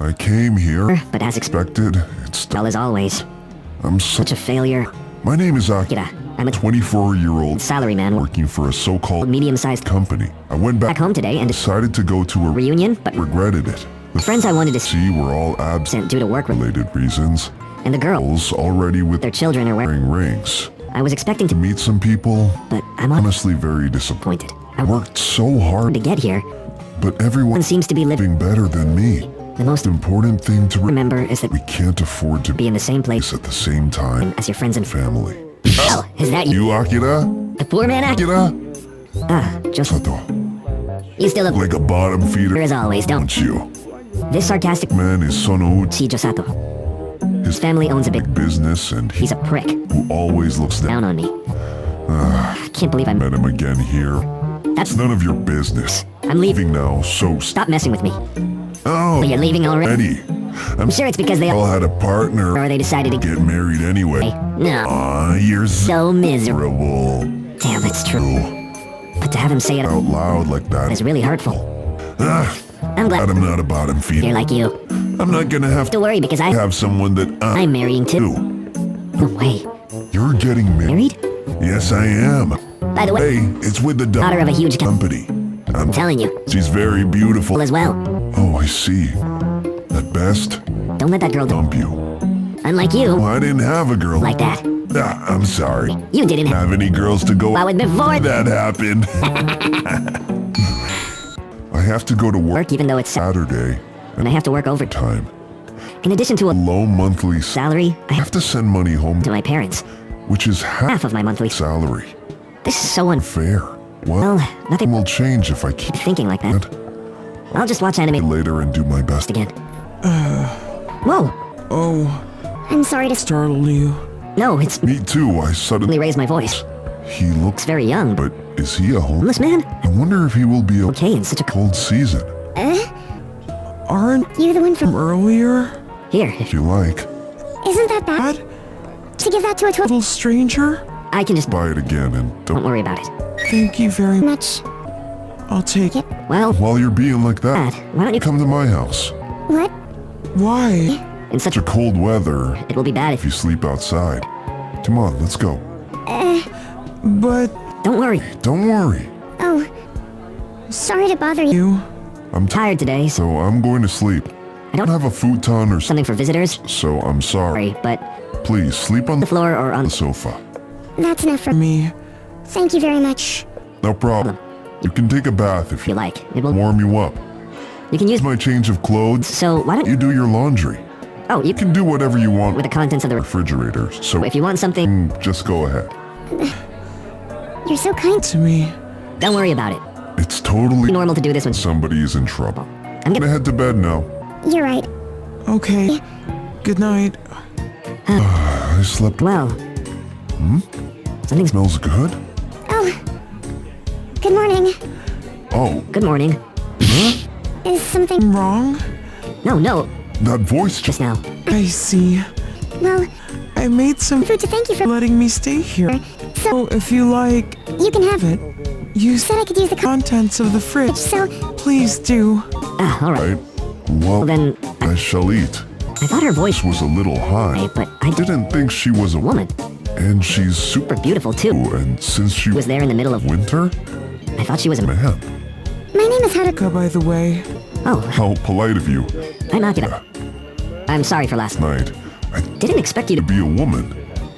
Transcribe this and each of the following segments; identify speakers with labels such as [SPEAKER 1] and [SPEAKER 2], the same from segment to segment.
[SPEAKER 1] I came here,
[SPEAKER 2] But as
[SPEAKER 1] expected, it's
[SPEAKER 2] well as always,
[SPEAKER 1] I'm
[SPEAKER 2] such a failure.
[SPEAKER 1] My name is Akira.
[SPEAKER 2] Akira, I'm a
[SPEAKER 1] 24-year-old
[SPEAKER 2] salaryman
[SPEAKER 1] working for a so-called
[SPEAKER 2] medium-sized
[SPEAKER 1] company. I went back
[SPEAKER 2] home today and
[SPEAKER 1] decided to go to a
[SPEAKER 2] reunion, but
[SPEAKER 1] regretted it. The
[SPEAKER 2] friends I wanted to
[SPEAKER 1] see were all
[SPEAKER 2] sent due to work-related
[SPEAKER 1] absent-related reasons.
[SPEAKER 2] and the girls,
[SPEAKER 1] Already with
[SPEAKER 2] their children are
[SPEAKER 1] wearing rings.
[SPEAKER 2] I was expecting to,
[SPEAKER 1] Meet some people,
[SPEAKER 2] but I'm
[SPEAKER 1] honestly very disappointed.
[SPEAKER 2] disappointed.
[SPEAKER 1] I worked so hard
[SPEAKER 2] To get here,
[SPEAKER 1] but everyone
[SPEAKER 2] one seems to be living.
[SPEAKER 1] better than me.
[SPEAKER 2] The most
[SPEAKER 1] Important thing to
[SPEAKER 2] remember is that
[SPEAKER 1] we can't afford to
[SPEAKER 2] be in the same place
[SPEAKER 1] at the same time
[SPEAKER 2] as your friends and
[SPEAKER 1] family.
[SPEAKER 2] Oh, is that you?
[SPEAKER 1] You Akira?
[SPEAKER 2] The poor man
[SPEAKER 1] Akira?
[SPEAKER 2] just
[SPEAKER 1] Sato,
[SPEAKER 2] you still look
[SPEAKER 1] like a bottom feeder,
[SPEAKER 2] as always, don't
[SPEAKER 1] you?
[SPEAKER 2] This sarcastic
[SPEAKER 1] Man is Sonouchi.
[SPEAKER 2] Chijo Sato.
[SPEAKER 1] His
[SPEAKER 2] Family owns a big
[SPEAKER 1] business and
[SPEAKER 2] he's a prick.
[SPEAKER 1] who always looks down.
[SPEAKER 2] Down on me. I can't believe I
[SPEAKER 1] Met him again here.
[SPEAKER 2] That's
[SPEAKER 1] None of your business.
[SPEAKER 2] I'm leaving.
[SPEAKER 1] Now, so
[SPEAKER 2] Stop messing with me.
[SPEAKER 1] Oh,
[SPEAKER 2] You're leaving already?
[SPEAKER 1] Eddie.
[SPEAKER 2] I'm sure it's because they
[SPEAKER 1] all had a partner
[SPEAKER 2] or they decided to
[SPEAKER 1] get married anyway.
[SPEAKER 2] No.
[SPEAKER 1] Aw, you're
[SPEAKER 2] So miserable.
[SPEAKER 1] miserable.
[SPEAKER 2] Damn, that's true. But to have him say it
[SPEAKER 1] Out loud like that.
[SPEAKER 2] is really hurtful.
[SPEAKER 1] Ah,
[SPEAKER 2] I'm glad
[SPEAKER 1] I'm not a bottom feeder.
[SPEAKER 2] you're like you.
[SPEAKER 1] I'm not gonna have
[SPEAKER 2] Don't worry because I
[SPEAKER 1] have someone that
[SPEAKER 2] I'm marrying too.
[SPEAKER 1] do.
[SPEAKER 2] No way.
[SPEAKER 1] You're getting married?
[SPEAKER 2] Married?
[SPEAKER 1] Yes, I am.
[SPEAKER 2] By the way,
[SPEAKER 1] Hey, it's with the
[SPEAKER 2] daughter of a huge
[SPEAKER 1] company.
[SPEAKER 2] I'm telling you.
[SPEAKER 1] She's very beautiful.
[SPEAKER 2] As well.
[SPEAKER 1] Oh, I see. At best,
[SPEAKER 2] Don't let that girl
[SPEAKER 1] dump you.
[SPEAKER 2] Unlike you.
[SPEAKER 1] Well, I didn't have a girl.
[SPEAKER 2] Like that.
[SPEAKER 1] Ah, I'm sorry.
[SPEAKER 2] You didn't
[SPEAKER 1] Have any girls to go
[SPEAKER 2] I would before
[SPEAKER 1] that happened. I have to go to work
[SPEAKER 2] work even though it's
[SPEAKER 1] Saturday.
[SPEAKER 2] and I have to work overtime.
[SPEAKER 1] Time.
[SPEAKER 2] In addition to a
[SPEAKER 1] Low monthly
[SPEAKER 2] salary, I
[SPEAKER 1] I
[SPEAKER 2] have
[SPEAKER 1] have to send money home,
[SPEAKER 2] to my parents.
[SPEAKER 1] which is half
[SPEAKER 2] Half of my monthly.
[SPEAKER 1] salary.
[SPEAKER 2] This is so unfair.
[SPEAKER 1] Fair. Well,
[SPEAKER 2] Nothing
[SPEAKER 1] will change if I keep
[SPEAKER 2] thinking like that. I'll just watch anime
[SPEAKER 1] later and do my best
[SPEAKER 2] again. Whoa.
[SPEAKER 3] Oh,
[SPEAKER 2] I'm sorry to
[SPEAKER 3] startle you.
[SPEAKER 2] No, it's
[SPEAKER 1] Me too. I suddenly
[SPEAKER 2] raised my voice.
[SPEAKER 1] he looks,
[SPEAKER 2] It's very young, but
[SPEAKER 1] but is he a homeless?
[SPEAKER 2] homeless man?
[SPEAKER 1] I wonder if he will be
[SPEAKER 2] Okay, in such a
[SPEAKER 1] cold season.
[SPEAKER 3] Aren't
[SPEAKER 2] You're the one
[SPEAKER 3] from earlier?
[SPEAKER 2] Here,
[SPEAKER 1] If you like,
[SPEAKER 2] isn't that bad?
[SPEAKER 3] Bad?
[SPEAKER 2] To give that to a
[SPEAKER 3] Little stranger?
[SPEAKER 2] I can just
[SPEAKER 1] buy it again and
[SPEAKER 2] don't
[SPEAKER 1] don't.
[SPEAKER 2] worry about it.
[SPEAKER 3] Thank you very much.
[SPEAKER 2] Much.
[SPEAKER 3] I'll take it.
[SPEAKER 2] Well,
[SPEAKER 1] While you're being like
[SPEAKER 2] Dad,
[SPEAKER 1] that,
[SPEAKER 2] why don't you
[SPEAKER 1] come to my house.
[SPEAKER 2] What?
[SPEAKER 3] Why?
[SPEAKER 2] In such
[SPEAKER 1] It's a cold weather
[SPEAKER 2] it will be bad
[SPEAKER 1] if
[SPEAKER 2] if
[SPEAKER 1] you sleep outside. Come on, let's go.
[SPEAKER 3] But
[SPEAKER 2] don't worry.
[SPEAKER 1] Don't worry.
[SPEAKER 2] Oh, sorry to bother you.
[SPEAKER 3] you...
[SPEAKER 1] I'm
[SPEAKER 2] Tired today, so
[SPEAKER 1] so I'm going to sleep.
[SPEAKER 2] I don't
[SPEAKER 1] I don't have a futon or
[SPEAKER 2] something for visitors.
[SPEAKER 1] so I'm sorry.
[SPEAKER 2] Sorry, but
[SPEAKER 1] Please sleep on
[SPEAKER 2] the floor or on
[SPEAKER 1] the sofa.
[SPEAKER 2] That's enough for
[SPEAKER 3] me.
[SPEAKER 2] Thank you very much.
[SPEAKER 1] No problem. You can take a bath if
[SPEAKER 2] If you
[SPEAKER 1] you
[SPEAKER 2] like, it will.
[SPEAKER 1] warm you up.
[SPEAKER 2] You can use
[SPEAKER 1] My change of clothes.
[SPEAKER 2] So why don't
[SPEAKER 1] You do your laundry.
[SPEAKER 2] Oh, you
[SPEAKER 1] You can do whatever you want
[SPEAKER 2] with the contents of the
[SPEAKER 1] refrigerator. So
[SPEAKER 2] if you want something.
[SPEAKER 1] just go ahead.
[SPEAKER 2] You're so kind.
[SPEAKER 3] To me.
[SPEAKER 2] Don't worry about it.
[SPEAKER 1] It's totally
[SPEAKER 2] Normal to do this when
[SPEAKER 1] somebody is in trouble.
[SPEAKER 2] I'm
[SPEAKER 1] I'm gonna head to bed now.
[SPEAKER 2] You're right.
[SPEAKER 3] Okay. Good night.
[SPEAKER 1] I slept.
[SPEAKER 2] Well. Something's.
[SPEAKER 1] Smells good.
[SPEAKER 2] Oh. Good morning.
[SPEAKER 1] Oh,
[SPEAKER 2] Good morning. Is something
[SPEAKER 3] Wrong?
[SPEAKER 2] No,
[SPEAKER 1] that voice just
[SPEAKER 2] just now.
[SPEAKER 3] I see.
[SPEAKER 2] Well,
[SPEAKER 3] I made some
[SPEAKER 2] food to thank you for.
[SPEAKER 3] letting me stay here.
[SPEAKER 2] So
[SPEAKER 3] So if you like
[SPEAKER 2] you can have
[SPEAKER 3] it, use
[SPEAKER 2] Said I could use the
[SPEAKER 3] contents of the fridge.
[SPEAKER 2] so.
[SPEAKER 3] Please do.
[SPEAKER 2] All right.
[SPEAKER 1] right. Well,
[SPEAKER 2] Then
[SPEAKER 1] I shall eat.
[SPEAKER 2] I thought her voice
[SPEAKER 1] Was a little high.
[SPEAKER 2] but I
[SPEAKER 1] Didn't think she was a
[SPEAKER 2] woman.
[SPEAKER 1] and she's super.
[SPEAKER 2] Super beautiful too.
[SPEAKER 1] And since she
[SPEAKER 2] Was there in the middle of.
[SPEAKER 1] winter,
[SPEAKER 2] I thought she was a.
[SPEAKER 1] man,
[SPEAKER 2] My name is Haruka.
[SPEAKER 3] By the way,
[SPEAKER 2] Oh,
[SPEAKER 1] how polite of you.
[SPEAKER 2] I'm Akira. I'm sorry for last.
[SPEAKER 1] Night. I
[SPEAKER 2] Didn't expect you to.
[SPEAKER 1] be a woman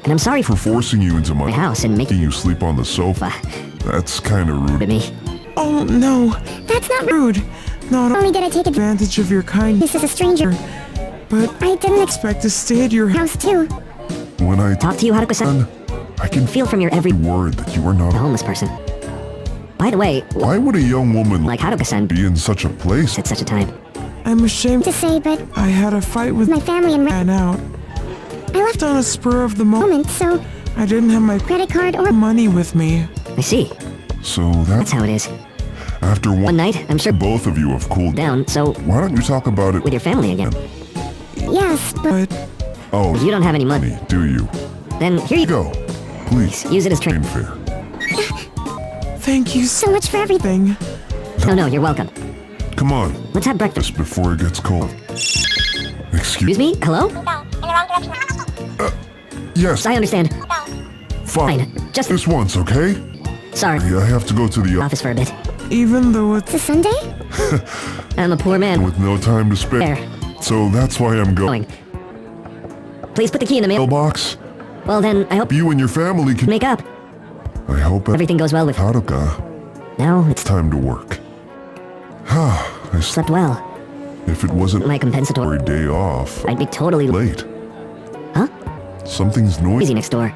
[SPEAKER 2] And I'm sorry
[SPEAKER 1] for
[SPEAKER 2] for
[SPEAKER 1] forcing you into
[SPEAKER 2] my
[SPEAKER 1] my
[SPEAKER 2] house and making
[SPEAKER 1] you sleep on the sofa. That's kind of
[SPEAKER 2] to
[SPEAKER 1] rude.
[SPEAKER 2] me.
[SPEAKER 3] oh no,
[SPEAKER 2] That's not
[SPEAKER 3] rude. Not
[SPEAKER 2] Only did I take
[SPEAKER 3] advantage of your kindness,
[SPEAKER 2] This is a stranger.
[SPEAKER 3] but
[SPEAKER 2] I didn't
[SPEAKER 3] expect to stay at your house.
[SPEAKER 2] house too.
[SPEAKER 1] When I
[SPEAKER 2] Talk to you, Haruka-san.
[SPEAKER 1] I can
[SPEAKER 2] Feel from your every
[SPEAKER 1] word that you are not.
[SPEAKER 2] a homeless person. By the way,
[SPEAKER 1] Why would a young woman
[SPEAKER 2] like Haruka-san
[SPEAKER 1] be in such a place?
[SPEAKER 2] at such a time.
[SPEAKER 3] I'm ashamed
[SPEAKER 2] To say, but
[SPEAKER 3] I had a fight with
[SPEAKER 2] my family and
[SPEAKER 3] ran out.
[SPEAKER 2] I left
[SPEAKER 3] On a spur of the moment,
[SPEAKER 2] so
[SPEAKER 3] I didn't have my
[SPEAKER 2] credit card or
[SPEAKER 3] money with me.
[SPEAKER 2] I see.
[SPEAKER 1] So
[SPEAKER 2] That's
[SPEAKER 1] that's
[SPEAKER 2] how it is.
[SPEAKER 1] after
[SPEAKER 2] One
[SPEAKER 1] one.
[SPEAKER 2] night, I'm sure
[SPEAKER 1] Both of you have cooled down.
[SPEAKER 2] down, so
[SPEAKER 1] Why don't you talk about it
[SPEAKER 2] with your family again. Yes,
[SPEAKER 3] But
[SPEAKER 1] Oh,
[SPEAKER 2] you don't have any money.
[SPEAKER 1] do you?
[SPEAKER 2] Then here you go.
[SPEAKER 1] Go. Please.
[SPEAKER 2] Use it as
[SPEAKER 1] Train
[SPEAKER 2] train.
[SPEAKER 1] fare.
[SPEAKER 3] thank you so
[SPEAKER 2] So much for everything.
[SPEAKER 3] thing.
[SPEAKER 2] No, you're welcome.
[SPEAKER 1] Come on.
[SPEAKER 2] Let's have breakfast.
[SPEAKER 1] Just before it gets cold. Excuse
[SPEAKER 2] me? Hello?
[SPEAKER 1] Yes,
[SPEAKER 2] I understand.
[SPEAKER 1] fine.
[SPEAKER 2] Just
[SPEAKER 1] This once, okay?
[SPEAKER 2] sorry.
[SPEAKER 1] I have to go to the
[SPEAKER 2] Office for a bit.
[SPEAKER 3] Even though it's
[SPEAKER 2] It's a Sunday? I'm a poor man.
[SPEAKER 1] with no time to spare.
[SPEAKER 2] There.
[SPEAKER 1] So that's why I'm going.
[SPEAKER 2] Please put the key in the
[SPEAKER 1] Mailbox.
[SPEAKER 2] Well then, I hope you
[SPEAKER 1] You and your family can.
[SPEAKER 2] make up.
[SPEAKER 1] I hope
[SPEAKER 2] Everything goes well with
[SPEAKER 1] Haruka.
[SPEAKER 2] now. It's
[SPEAKER 1] Time to work. I
[SPEAKER 2] slept well.
[SPEAKER 1] If it wasn't
[SPEAKER 2] My compensatory.
[SPEAKER 1] a day off,
[SPEAKER 2] I'd be totally
[SPEAKER 1] late.
[SPEAKER 2] Huh?
[SPEAKER 1] Something's
[SPEAKER 2] Busy
[SPEAKER 1] noisy.
[SPEAKER 2] next door.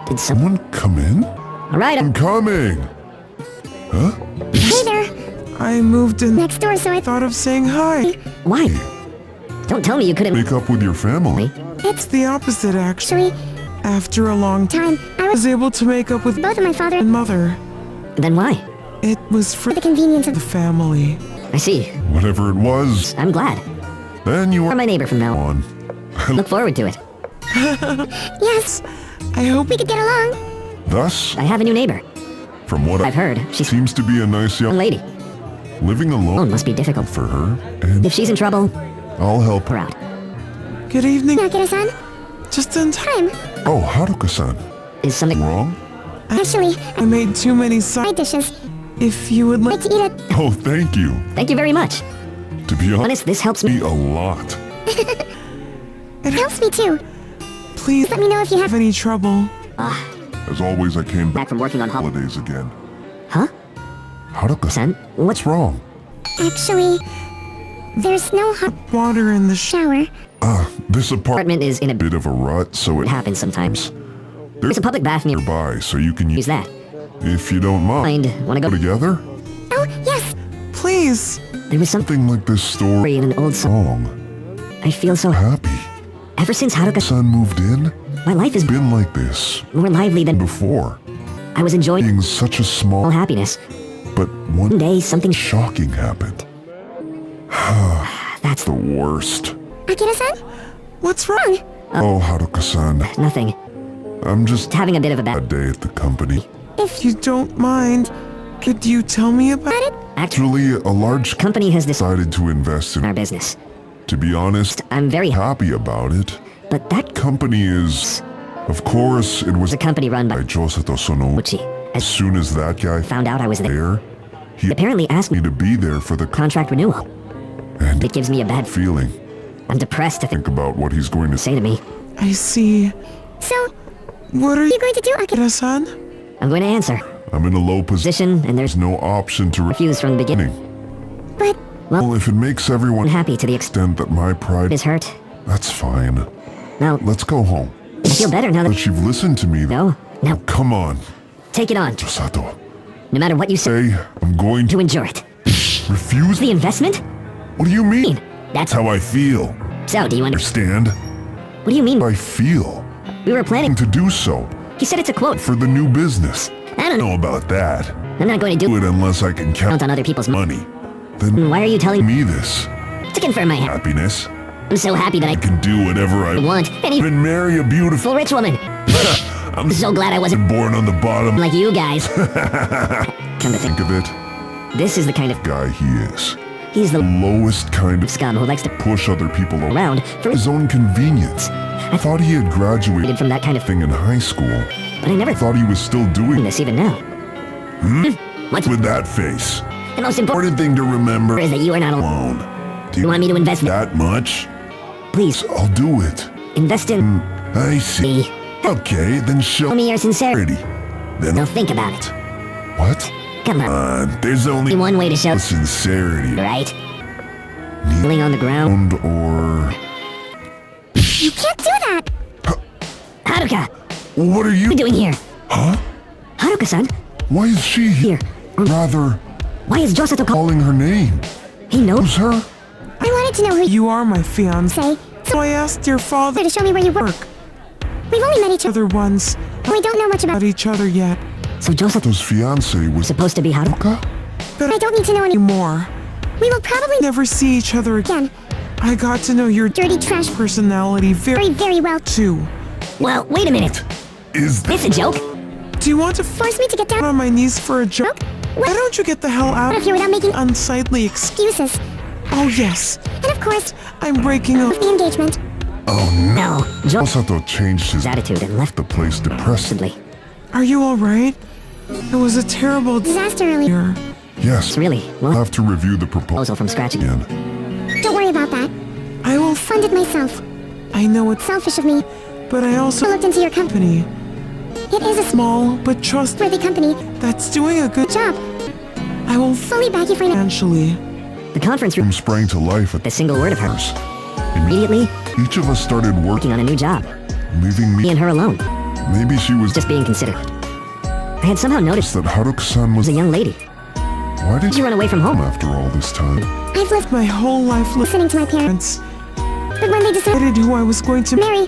[SPEAKER 2] Did someone?
[SPEAKER 1] Someone come in?
[SPEAKER 2] All right.
[SPEAKER 1] I'm coming. Huh?
[SPEAKER 2] Hey there.
[SPEAKER 3] I moved in
[SPEAKER 2] Next door, so I
[SPEAKER 3] thought of saying hi.
[SPEAKER 2] Why? Don't tell me you couldn't.
[SPEAKER 1] Make up with your family.
[SPEAKER 3] It's the opposite, actually. After a long time, I was able to make up with
[SPEAKER 2] Both of my father
[SPEAKER 3] and mother.
[SPEAKER 2] Then why?
[SPEAKER 3] It was for
[SPEAKER 2] The convenience
[SPEAKER 3] the
[SPEAKER 2] of.
[SPEAKER 3] family.
[SPEAKER 2] I see.
[SPEAKER 1] Whatever it was,
[SPEAKER 2] I'm glad.
[SPEAKER 1] then you
[SPEAKER 2] You're
[SPEAKER 1] are
[SPEAKER 2] my neighbor from now on.
[SPEAKER 1] on.
[SPEAKER 2] Look forward to it. Yes,
[SPEAKER 3] I hope
[SPEAKER 2] we could get along.
[SPEAKER 1] Thus,
[SPEAKER 2] I have a new neighbor.
[SPEAKER 1] from what
[SPEAKER 2] I've heard she
[SPEAKER 1] seems to be a nice
[SPEAKER 2] young
[SPEAKER 1] young
[SPEAKER 2] lady.
[SPEAKER 1] living alone
[SPEAKER 2] Must be difficult.
[SPEAKER 1] for her, and
[SPEAKER 2] If she's in trouble,
[SPEAKER 1] I'll help
[SPEAKER 2] her
[SPEAKER 1] her.
[SPEAKER 2] out.
[SPEAKER 3] good evening.
[SPEAKER 2] Nakira-san,
[SPEAKER 3] Just in time.
[SPEAKER 1] Oh, Haruka-san,
[SPEAKER 2] is something
[SPEAKER 1] wrong?
[SPEAKER 2] Actually,
[SPEAKER 3] I made too many side
[SPEAKER 2] dishes.
[SPEAKER 3] If you would like
[SPEAKER 2] to eat it.
[SPEAKER 1] Oh, thank you.
[SPEAKER 2] Thank you very much.
[SPEAKER 1] To be honest,
[SPEAKER 2] Honest, this helps me.
[SPEAKER 1] a lot.
[SPEAKER 3] it,
[SPEAKER 2] Helps me too.
[SPEAKER 3] please
[SPEAKER 2] Let me know if you
[SPEAKER 3] have any trouble.
[SPEAKER 1] As always, I came
[SPEAKER 2] Back from working on
[SPEAKER 1] holidays again.
[SPEAKER 2] Huh?
[SPEAKER 1] Haruka-san,
[SPEAKER 2] Son, what's
[SPEAKER 1] what's wrong?
[SPEAKER 2] Actually, there's no hot
[SPEAKER 3] Water in the
[SPEAKER 2] shower.
[SPEAKER 1] This apartment
[SPEAKER 2] Apartment is in a
[SPEAKER 1] bit of a rut, so
[SPEAKER 2] It
[SPEAKER 1] it
[SPEAKER 2] happens sometimes.
[SPEAKER 1] there's
[SPEAKER 2] There's a public bath
[SPEAKER 1] nearby, so you can
[SPEAKER 2] Use that.
[SPEAKER 1] if you don't mind.
[SPEAKER 2] Wanna
[SPEAKER 1] Go
[SPEAKER 2] go?
[SPEAKER 1] together?
[SPEAKER 2] Oh, yes.
[SPEAKER 3] Please.
[SPEAKER 2] There was something
[SPEAKER 1] Something like this story
[SPEAKER 2] in an old song.
[SPEAKER 1] song.
[SPEAKER 2] I feel so
[SPEAKER 1] Happy.
[SPEAKER 2] Ever since Haruka,
[SPEAKER 1] Son moved in,
[SPEAKER 2] my life has been
[SPEAKER 1] been like this
[SPEAKER 2] more lively than
[SPEAKER 1] before.
[SPEAKER 2] I was enjoying
[SPEAKER 1] Being such a
[SPEAKER 2] all
[SPEAKER 1] small,
[SPEAKER 2] happiness.
[SPEAKER 1] but
[SPEAKER 2] One
[SPEAKER 1] one
[SPEAKER 2] day, something
[SPEAKER 1] shocking happened.
[SPEAKER 2] that's
[SPEAKER 1] The worst.
[SPEAKER 2] Akira-san?
[SPEAKER 3] What's wrong?
[SPEAKER 1] Oh, Haruka-san,
[SPEAKER 2] Nothing.
[SPEAKER 1] I'm just
[SPEAKER 2] Having a bit of a bad.
[SPEAKER 1] day at the company.
[SPEAKER 3] If you don't mind, could you tell me about it?
[SPEAKER 1] Actually, a large
[SPEAKER 2] Company has
[SPEAKER 1] decided to invest in
[SPEAKER 2] our business.
[SPEAKER 1] To be honest,
[SPEAKER 2] I'm very
[SPEAKER 1] happy about it.
[SPEAKER 2] but that
[SPEAKER 1] Company is, of course, it was
[SPEAKER 2] the company run
[SPEAKER 1] by
[SPEAKER 2] by
[SPEAKER 1] Josato Sono.
[SPEAKER 2] Uchi.
[SPEAKER 1] As
[SPEAKER 2] As
[SPEAKER 1] soon as that guy
[SPEAKER 2] found out I was there,
[SPEAKER 1] there, he
[SPEAKER 2] apparently asked me
[SPEAKER 1] me to be there for the
[SPEAKER 2] contract renewal.
[SPEAKER 1] and
[SPEAKER 2] It gives me a bad.
[SPEAKER 1] feeling.
[SPEAKER 2] I'm depressed to
[SPEAKER 1] Think about what he's going to say.
[SPEAKER 2] say to me.
[SPEAKER 3] I see.
[SPEAKER 2] So,
[SPEAKER 3] What are you
[SPEAKER 2] going to do,
[SPEAKER 3] Akira-san?
[SPEAKER 2] I'm going to answer.
[SPEAKER 1] I'm in a low position.
[SPEAKER 2] Position, and there's
[SPEAKER 1] There's no option to
[SPEAKER 2] refuse from the beginning. But,
[SPEAKER 1] Well, if it makes everyone
[SPEAKER 2] I'm happy to the extent
[SPEAKER 1] that my pride
[SPEAKER 2] is hurt.
[SPEAKER 1] that's fine.
[SPEAKER 2] Now,
[SPEAKER 1] Let's go home.
[SPEAKER 2] I feel better now
[SPEAKER 1] But
[SPEAKER 2] that.
[SPEAKER 1] you've listened to me.
[SPEAKER 2] No, no,
[SPEAKER 1] Come on,
[SPEAKER 2] take it on.
[SPEAKER 1] Josato.
[SPEAKER 2] No matter what you say,
[SPEAKER 1] Say, I'm going
[SPEAKER 2] to
[SPEAKER 1] to
[SPEAKER 2] endure it.
[SPEAKER 1] refuse.
[SPEAKER 2] The investment?
[SPEAKER 1] What do you mean?
[SPEAKER 2] That's
[SPEAKER 1] That's how I feel.
[SPEAKER 2] So, do you understand?
[SPEAKER 1] Understand?
[SPEAKER 2] What do you mean?
[SPEAKER 1] I feel.
[SPEAKER 2] We were planning.
[SPEAKER 1] To do so
[SPEAKER 2] He said it's a quote.
[SPEAKER 1] for the new business.
[SPEAKER 2] I don't know.
[SPEAKER 1] Know about that.
[SPEAKER 2] I'm not going to
[SPEAKER 1] Do
[SPEAKER 2] do
[SPEAKER 1] it unless I can
[SPEAKER 2] count
[SPEAKER 1] count
[SPEAKER 2] on other people's money.
[SPEAKER 1] money. Then
[SPEAKER 2] Why are you telling me
[SPEAKER 1] me this
[SPEAKER 2] to confirm my
[SPEAKER 1] happiness.
[SPEAKER 2] I'm so happy that I
[SPEAKER 1] I can do whatever I
[SPEAKER 2] want and even
[SPEAKER 1] Even marry a beautiful.
[SPEAKER 2] rich woman.
[SPEAKER 1] I'm
[SPEAKER 2] So glad I wasn't
[SPEAKER 1] born on the bottom.
[SPEAKER 2] like you guys. Come to think,
[SPEAKER 1] Think of it,
[SPEAKER 2] this is the kind of
[SPEAKER 1] guy he is.
[SPEAKER 2] he's the
[SPEAKER 1] Lowest kind of
[SPEAKER 2] scum who likes to
[SPEAKER 1] push other people around
[SPEAKER 2] around for
[SPEAKER 1] his own convenience. I thought he had graduated
[SPEAKER 2] from that kind of thing,
[SPEAKER 1] thing in high school.
[SPEAKER 2] but I never
[SPEAKER 1] Thought he was still doing
[SPEAKER 2] this even now. What's
[SPEAKER 1] with that face.
[SPEAKER 2] the most important
[SPEAKER 1] Important thing to remember
[SPEAKER 2] is that you are not alone.
[SPEAKER 1] alone. Do
[SPEAKER 2] You want me to invest in
[SPEAKER 1] that much?
[SPEAKER 2] Please
[SPEAKER 1] I'll do it.
[SPEAKER 2] invest in
[SPEAKER 1] I see.
[SPEAKER 2] me.
[SPEAKER 1] Okay, then show
[SPEAKER 2] Show me your sincerity.
[SPEAKER 1] Then
[SPEAKER 2] Now think about it.
[SPEAKER 1] what?
[SPEAKER 2] Come on.
[SPEAKER 1] There's only
[SPEAKER 2] One way to show
[SPEAKER 1] sincerity.
[SPEAKER 2] right. Kneeling on the ground.
[SPEAKER 1] Or
[SPEAKER 2] You can't do that. Haruka,
[SPEAKER 1] what are
[SPEAKER 2] what are
[SPEAKER 1] you?
[SPEAKER 2] you doing here?
[SPEAKER 1] Huh?
[SPEAKER 2] Haruka-san,
[SPEAKER 1] Why is she here?
[SPEAKER 2] here.
[SPEAKER 1] Rather,
[SPEAKER 2] Why is Josato
[SPEAKER 1] calling her name.
[SPEAKER 2] He knows.
[SPEAKER 1] Who's her?
[SPEAKER 2] I wanted to know who
[SPEAKER 3] You are my fiance.
[SPEAKER 2] say.
[SPEAKER 3] So I asked your father
[SPEAKER 2] To show me where you work. We've only met each other.
[SPEAKER 3] other once
[SPEAKER 2] We don't know much
[SPEAKER 3] about each other yet.
[SPEAKER 2] So Josato's
[SPEAKER 1] Those fiance was
[SPEAKER 2] supposed to be Haruka?
[SPEAKER 3] But
[SPEAKER 2] I don't need to know any
[SPEAKER 3] anymore.
[SPEAKER 2] We will probably
[SPEAKER 3] Never see each other again.
[SPEAKER 2] again.
[SPEAKER 3] I got to know your
[SPEAKER 2] Dirty trash
[SPEAKER 3] personality very
[SPEAKER 2] very well.
[SPEAKER 3] too.
[SPEAKER 2] Well, wait a minute.
[SPEAKER 1] is
[SPEAKER 2] This a joke?
[SPEAKER 3] Do you want to
[SPEAKER 2] Force me to get down
[SPEAKER 3] on my knees for a joke? Why don't you get the hell out
[SPEAKER 2] of here without making
[SPEAKER 3] unsightly
[SPEAKER 2] excuses.
[SPEAKER 3] Oh yes,
[SPEAKER 2] And of course,
[SPEAKER 3] I'm breaking up.
[SPEAKER 2] the engagement.
[SPEAKER 1] Oh no.
[SPEAKER 2] No, Joe
[SPEAKER 1] Masato changed his
[SPEAKER 2] attitude and left
[SPEAKER 1] the place depressed.
[SPEAKER 2] simply.
[SPEAKER 3] Are you alright? It was a terrible
[SPEAKER 2] Disaster earlier.
[SPEAKER 3] year.
[SPEAKER 1] Yes.
[SPEAKER 2] It's really,
[SPEAKER 1] I'll
[SPEAKER 2] well,
[SPEAKER 1] have to review the proposal
[SPEAKER 2] proposal from scratch again.
[SPEAKER 1] again.
[SPEAKER 2] Don't worry about that.
[SPEAKER 3] I will
[SPEAKER 2] Fund it myself.
[SPEAKER 3] I know it's
[SPEAKER 2] Selfish of me.
[SPEAKER 3] but I
[SPEAKER 2] I
[SPEAKER 3] also
[SPEAKER 2] looked into your company.
[SPEAKER 3] company.
[SPEAKER 2] It is a
[SPEAKER 3] Small but trustworthy
[SPEAKER 2] worthy company.
[SPEAKER 3] that's doing a good
[SPEAKER 2] Job.
[SPEAKER 3] I will
[SPEAKER 2] Fully back you financially.
[SPEAKER 3] financially.
[SPEAKER 2] The conference room,
[SPEAKER 1] Room sprang to life at
[SPEAKER 2] the single word of hers.
[SPEAKER 1] the
[SPEAKER 2] Immediately,
[SPEAKER 1] Each of us started
[SPEAKER 2] working
[SPEAKER 1] working,
[SPEAKER 2] on a new job.
[SPEAKER 1] leaving
[SPEAKER 2] Me
[SPEAKER 1] me.
[SPEAKER 2] and her alone.
[SPEAKER 1] Maybe she was
[SPEAKER 2] Just being considerate. I had somehow noticed
[SPEAKER 1] that Haruka-san was.
[SPEAKER 2] a young lady.
[SPEAKER 1] Why did
[SPEAKER 2] Did you run away from home?
[SPEAKER 1] after all this time?
[SPEAKER 2] I've lived
[SPEAKER 3] My whole life
[SPEAKER 2] listening to my parents.
[SPEAKER 3] parents
[SPEAKER 2] But when they decided
[SPEAKER 3] decided who I was going to
[SPEAKER 2] to marry,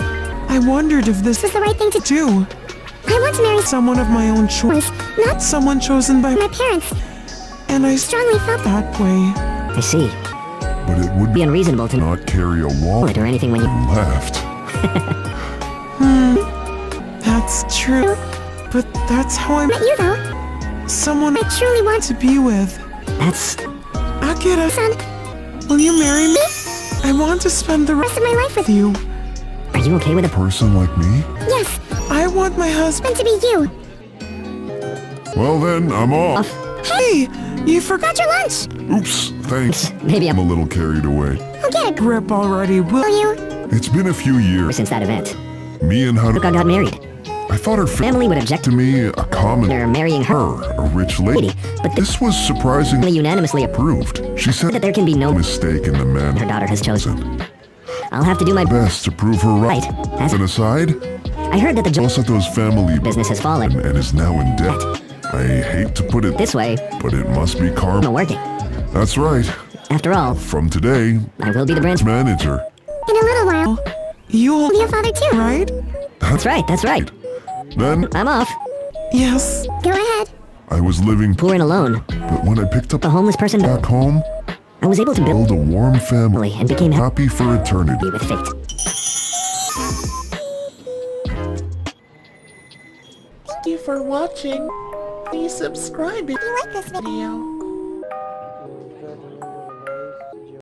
[SPEAKER 3] I wondered if this
[SPEAKER 2] this was the right thing to do.
[SPEAKER 3] do.
[SPEAKER 2] I want to marry
[SPEAKER 3] Someone of my own choice.
[SPEAKER 2] someone, not
[SPEAKER 3] Someone chosen by
[SPEAKER 2] my parents.
[SPEAKER 3] and I
[SPEAKER 2] Strongly felt that.
[SPEAKER 3] that way.
[SPEAKER 2] I see.
[SPEAKER 1] But it would
[SPEAKER 2] Be unreasonable to
[SPEAKER 1] not carry a wallet
[SPEAKER 2] it or anything when you...
[SPEAKER 1] left.
[SPEAKER 3] That's true. But that's how I
[SPEAKER 2] Met
[SPEAKER 3] met
[SPEAKER 2] you though.
[SPEAKER 3] someone
[SPEAKER 2] I truly want
[SPEAKER 3] to be with.
[SPEAKER 2] That's...
[SPEAKER 3] Akira,
[SPEAKER 2] Son,
[SPEAKER 3] will you marry me? I want to spend the
[SPEAKER 2] rest
[SPEAKER 3] rest
[SPEAKER 2] of my life with
[SPEAKER 3] with you.
[SPEAKER 2] Are you okay with a...
[SPEAKER 1] Person like me?
[SPEAKER 2] Yes,
[SPEAKER 3] I want my husband.
[SPEAKER 2] meant to be you.
[SPEAKER 1] Well then, I'm off.
[SPEAKER 3] Hey, you forgot
[SPEAKER 2] Got your lunch.
[SPEAKER 1] Oops, thanks.
[SPEAKER 2] Maybe
[SPEAKER 1] I'm
[SPEAKER 2] I'm
[SPEAKER 1] a little carried away.
[SPEAKER 2] I'll get a
[SPEAKER 3] grip already. Will
[SPEAKER 2] will you?
[SPEAKER 1] It's been a few years.
[SPEAKER 2] Since that event,
[SPEAKER 1] Me and
[SPEAKER 2] Haruka
[SPEAKER 1] Haruka.
[SPEAKER 2] got married.
[SPEAKER 1] I thought her
[SPEAKER 2] Family would object
[SPEAKER 1] to
[SPEAKER 2] to
[SPEAKER 1] me a common
[SPEAKER 2] her marrying her,
[SPEAKER 1] a rich lady.
[SPEAKER 2] but
[SPEAKER 1] This was surprisingly
[SPEAKER 2] they unanimously approved
[SPEAKER 1] approved. She
[SPEAKER 2] that
[SPEAKER 1] said
[SPEAKER 2] there can be no
[SPEAKER 1] mistake in the man
[SPEAKER 2] her daughter has chosen. I'll have to do my
[SPEAKER 1] best to prove her right.
[SPEAKER 2] right. As
[SPEAKER 1] An aside,
[SPEAKER 2] I heard that the
[SPEAKER 1] Osato's family
[SPEAKER 2] business has fallen.
[SPEAKER 1] and is now in debt. I hate to put it
[SPEAKER 2] This way,
[SPEAKER 1] but it must be
[SPEAKER 2] not
[SPEAKER 1] karma.
[SPEAKER 2] working.
[SPEAKER 1] That's right.
[SPEAKER 2] After all,
[SPEAKER 1] From today,
[SPEAKER 2] I will be the branch
[SPEAKER 1] manager.
[SPEAKER 2] in a little while.
[SPEAKER 3] you'll
[SPEAKER 2] Be a father too.
[SPEAKER 3] right?
[SPEAKER 2] That's right. That's right.
[SPEAKER 1] Then
[SPEAKER 2] I'm off.
[SPEAKER 3] Yes.
[SPEAKER 2] Go ahead.
[SPEAKER 1] I was living,
[SPEAKER 2] Poor and alone,
[SPEAKER 1] but when I picked up
[SPEAKER 2] a homeless person.
[SPEAKER 1] back home,
[SPEAKER 2] I was able to build
[SPEAKER 1] build a warm family,
[SPEAKER 2] and became happy
[SPEAKER 1] happy for eternity.
[SPEAKER 2] with fate.
[SPEAKER 4] Thank you for watching. Please subscribe if you like this video.